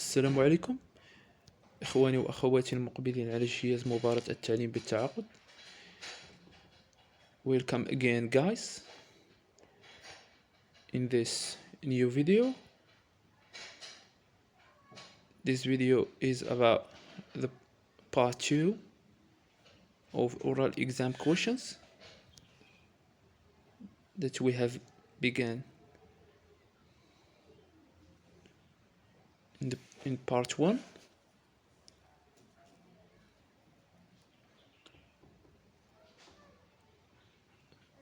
السلام عليكم إخواني وأخواتي المقبلين على جهاز مباراة التعليم بالتعاقد. Welcome again guys in this new video. This video is about the part 2 of oral exam questions that we have begun in part 1.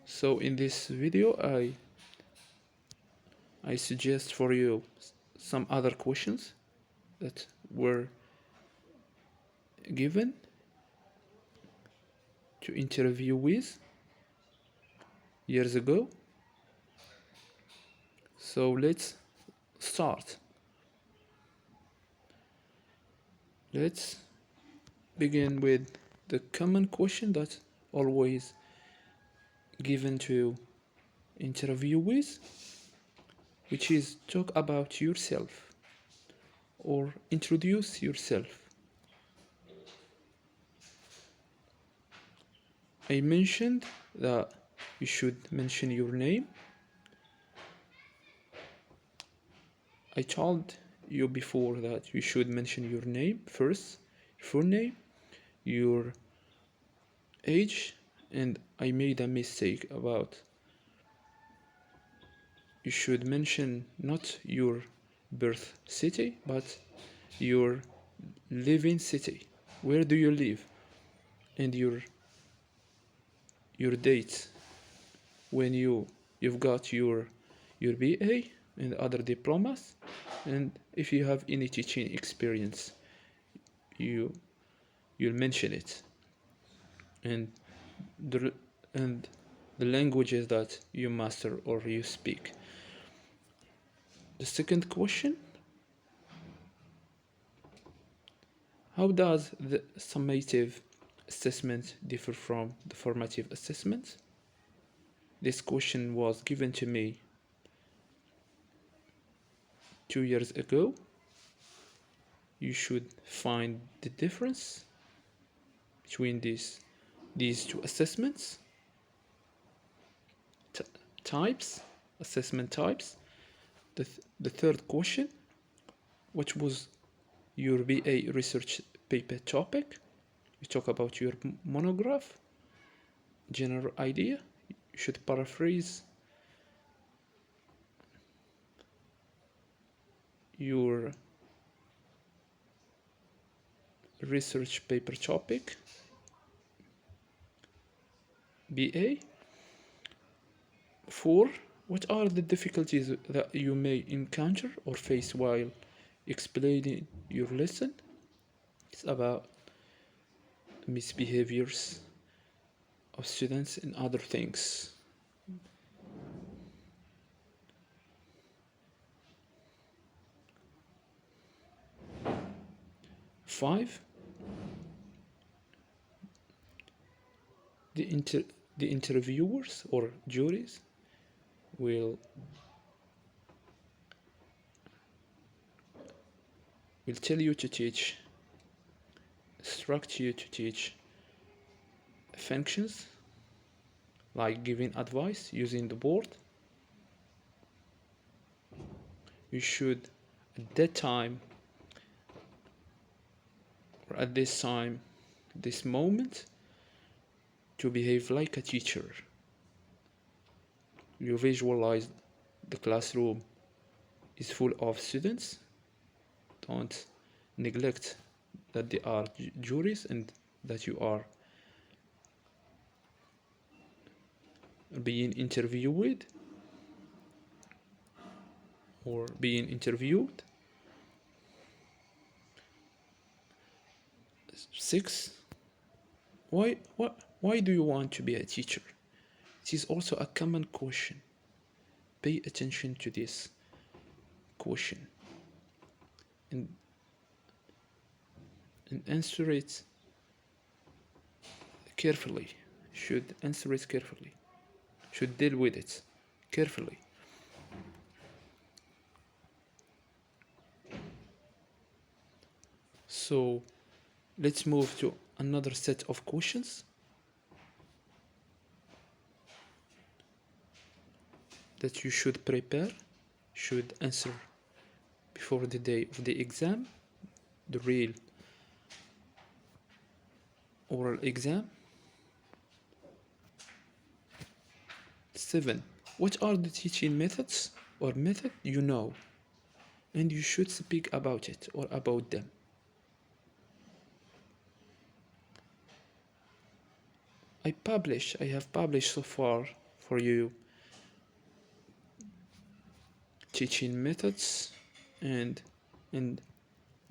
So in this video I suggest for you some other questions that were given to interview with years ago. So let's start. Let's begin with the common question that always given to interviewees, which is talk about yourself or introduce yourself. I mentioned that you should mention your name. I told you before that you should mention your name first, your full name, your age, and I made a mistake about you should mention not your birth city but your living city. Where do you live? And your date when you've got your BA and other diplomas, and if you have any teaching experience you'll mention it, and the languages that you master or you speak. The second question: how does the summative assessment differ from the formative assessment? This question was given to me 2 years ago. You should find the difference between these two assessments types, assessment types. The third question: what was your BA research paper topic? You talk about your monograph, general idea. You should paraphrase your research paper topic, BA. 4. What are the difficulties that you may encounter or face while explaining your lesson? It's about misbehaviors of students and other things. 5. The interviewers or juries will tell you to teach, instruct you to teach functions like giving advice using the board. You should at that time or at this time, this moment, to behave like a teacher. You visualize the classroom is full of students. Don't neglect that they are juries and that you are being interviewed or being interviewed. 6. Why do you want to be a teacher? It is also a common question. Pay attention to this question and answer it carefully. Should answer it carefully. Should deal with it carefully. So let's move to another set of questions that you should prepare, should answer before the day of the exam, the real oral exam. 7. What are the teaching methods or method you know and you should speak about it or about them? I have published so far for you teaching methods, and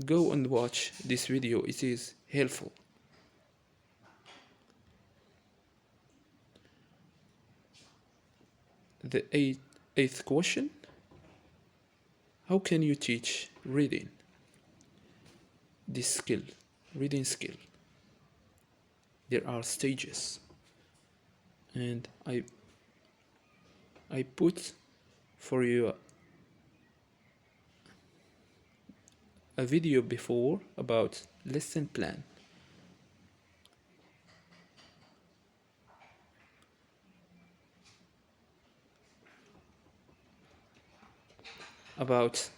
go and watch this video, it is helpful. The eighth question: how can you teach reading? This skill, reading skill. There are stages, and I put for you a video before about lesson plan. About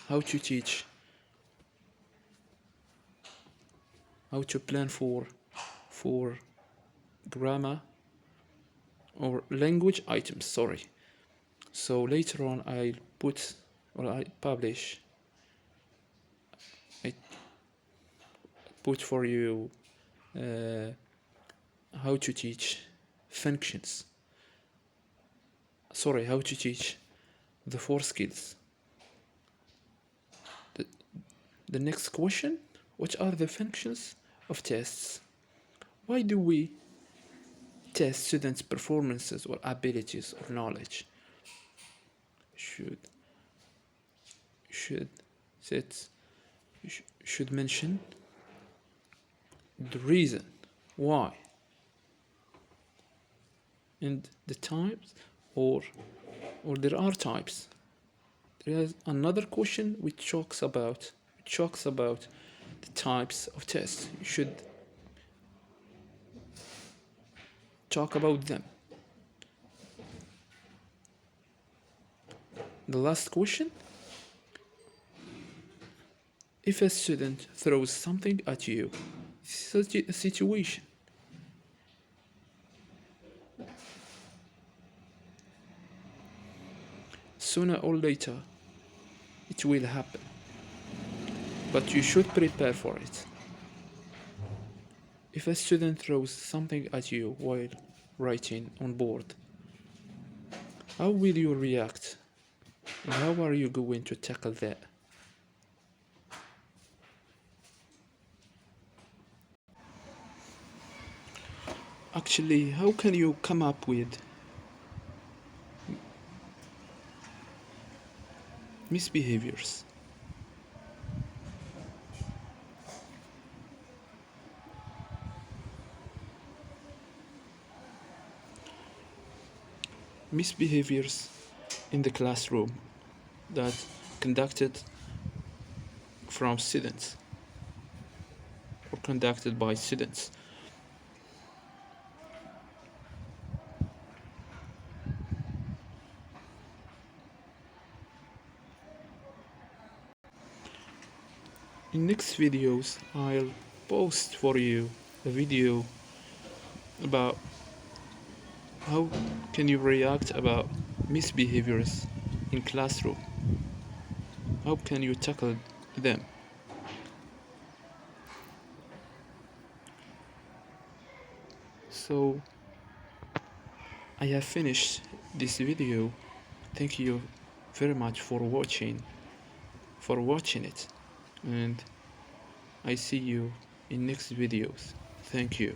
how to teach, how to plan for grammar or language items, sorry. So later on I put for you how to teach functions, sorry, how to teach the 4 skills. The next question: what are the functions of tests? Why do we test students' performances or abilities or knowledge? Should mention the reason why and the types, or there are types. There is another question which talks about the types of tests. You should talk about them. The last question: if a student throws something at you, such a situation, sooner or later it will happen, but you should prepare for it. If a student throws something at you while writing on board, how will you react? And how are you going to tackle that? Actually, how can you come up with misbehaviors? Misbehaviors in the classroom that conducted from students or conducted by students. In next videos, I'll post for you a video about how can you react about misbehaviors in classroom. How can you tackle them? So I have finished this video. Thank you very much for watching it, and I see you in next videos. Thank you.